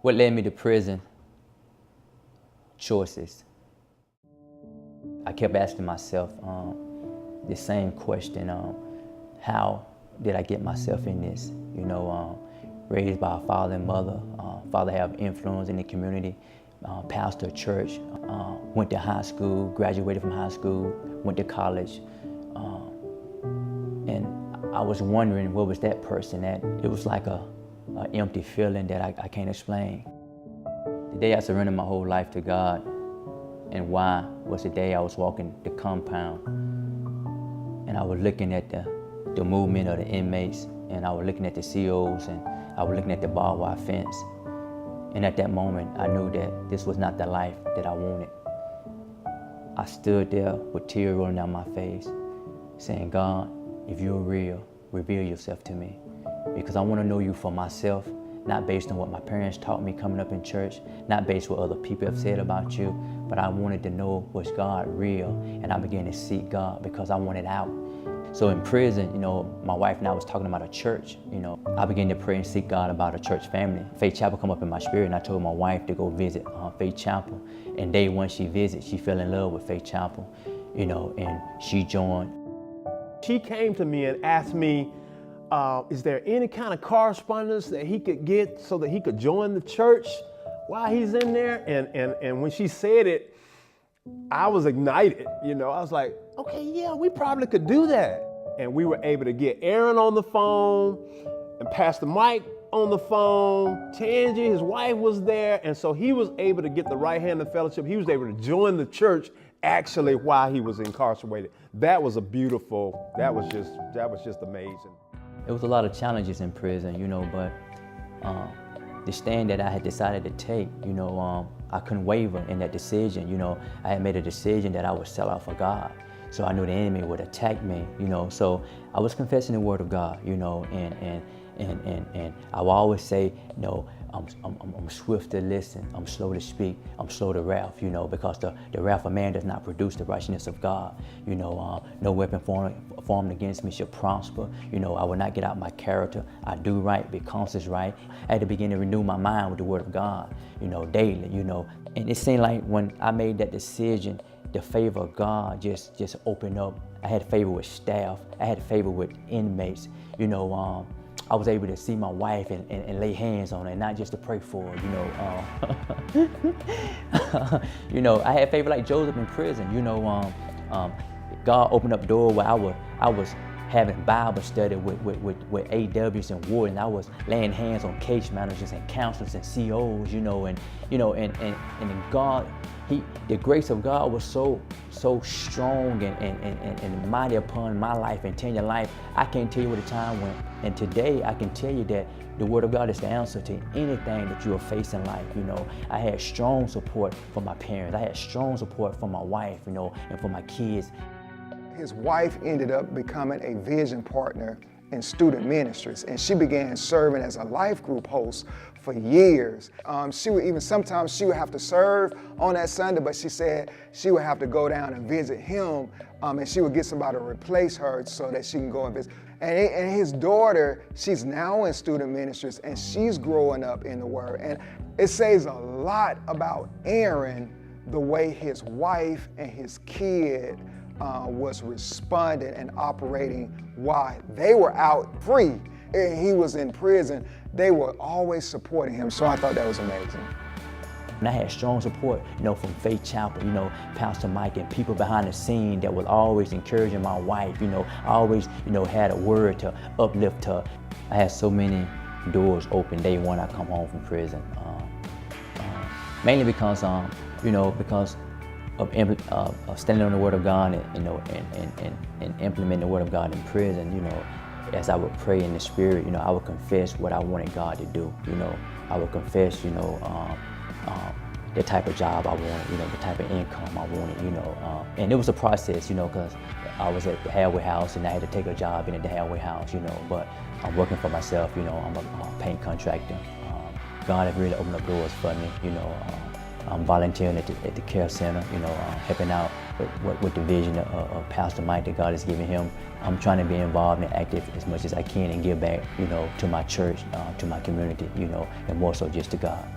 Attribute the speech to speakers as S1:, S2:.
S1: What led me to prison? Choices. I kept asking myself the same question, how did I get myself in this? You know, raised by a father and mother. Father have influence in the community, pastor of church, went to high school, graduated from high school, went to college. And I was wondering, what was that person at? It was like a empty feeling that I can't explain. The day I surrendered my whole life to God, and why was the day I was walking the compound, and I was looking at the movement of the inmates, and I was looking at the COs, and I was looking at the barbed wire fence. And at that moment, I knew that this was not the life that I wanted. I stood there with tears rolling down my face, saying, God, if you're real, reveal yourself to me. Because I want to know you for myself, not based on what my parents taught me coming up in church, not based on what other people have said about you, but I wanted to know, was God real? And I began to seek God because I wanted out. So in prison, you know, my wife and I was talking about a church, you know. I began to pray and seek God about a church family. Faith Chapel come up in my spirit, and I told my wife to go visit Faith Chapel. And day one she visited, she fell in love with Faith Chapel, you know, and she joined.
S2: She came to me and asked me, is there any kind of correspondence that he could get so that he could join the church while he's in there? And when she said it, I was ignited, you know. I was like, okay, yeah, we probably could do that. And we were able to get Aaron on the phone and Pastor Mike on the phone. Tangi, his wife, was there. And so he was able to get the right hand of fellowship. He was able to join the church actually while he was incarcerated. That was that was just amazing.
S1: It was a lot of challenges in prison, you know, but the stand that I had decided to take, you know, I couldn't waver in that decision. You know, I had made a decision that I would sell out for God. So I knew the enemy would attack me, you know. So I was confessing the word of God, you know, and I will always say, you know, I'm swift to listen, I'm slow to speak, I'm slow to wrath, you know, because the wrath of man does not produce the righteousness of God. You know, no weapon formed against me shall prosper. You know, I will not get out my character. I do right because it's right. I had to begin to renew my mind with the word of God, you know, daily, you know. And it seemed like when I made that decision, the favor of God just opened up. I had favor with staff. I had favor with inmates, you know. I was able to see my wife and lay hands on her, and not just to pray for her, you know. You know, I had favor like Joseph in prison, you know. God opened up the door where I was having Bible study with AWs and wardens. I was laying hands on case managers and counselors and COs, you know, and God, the grace of God was so strong and mighty upon my life and 10-year life. I can't tell you what the time went. And today I can tell you that the word of God is the answer to anything that you are facing in life, you know. I had strong support from my parents. I had strong support from my wife, you know, and from my kids.
S3: His wife ended up becoming a vision partner in student ministries, and she began serving as a life group host for years. Sometimes she would have to serve on that Sunday, but she said she would have to go down and visit him, and she would get somebody to replace her so that she can go and visit. And his daughter, she's now in student ministries, and she's growing up in the Word. And it says a lot about Aaron, the way his wife and his kid was responding and operating while they were out free and he was in prison. They were always supporting him, so I thought that was amazing.
S1: And I had strong support, you know, from Faith Chapel, you know, Pastor Mike, and people behind the scene that was always encouraging my wife, you know. I always, you know, had a word to uplift her. I had so many doors open day one I come home from prison, mainly because, you know, because of standing on the word of God and, you know, and implementing the word of God in prison. You know, as I would pray in the spirit, you know, I would confess what I wanted God to do. You know, I would confess, you know, the type of job I wanted, you know, the type of income I wanted, you know. And it was a process, you know, because I was at the halfway house and I had to take a job in the halfway house, you know. But I'm working for myself, you know. I'm a paint contractor. God has really opened up doors for me, you know. I'm volunteering at the care center, you know, helping out with the vision of Pastor Mike that God has given him. I'm trying to be involved and active as much as I can and give back, you know, to my church, to my community, you know, and more so just to God.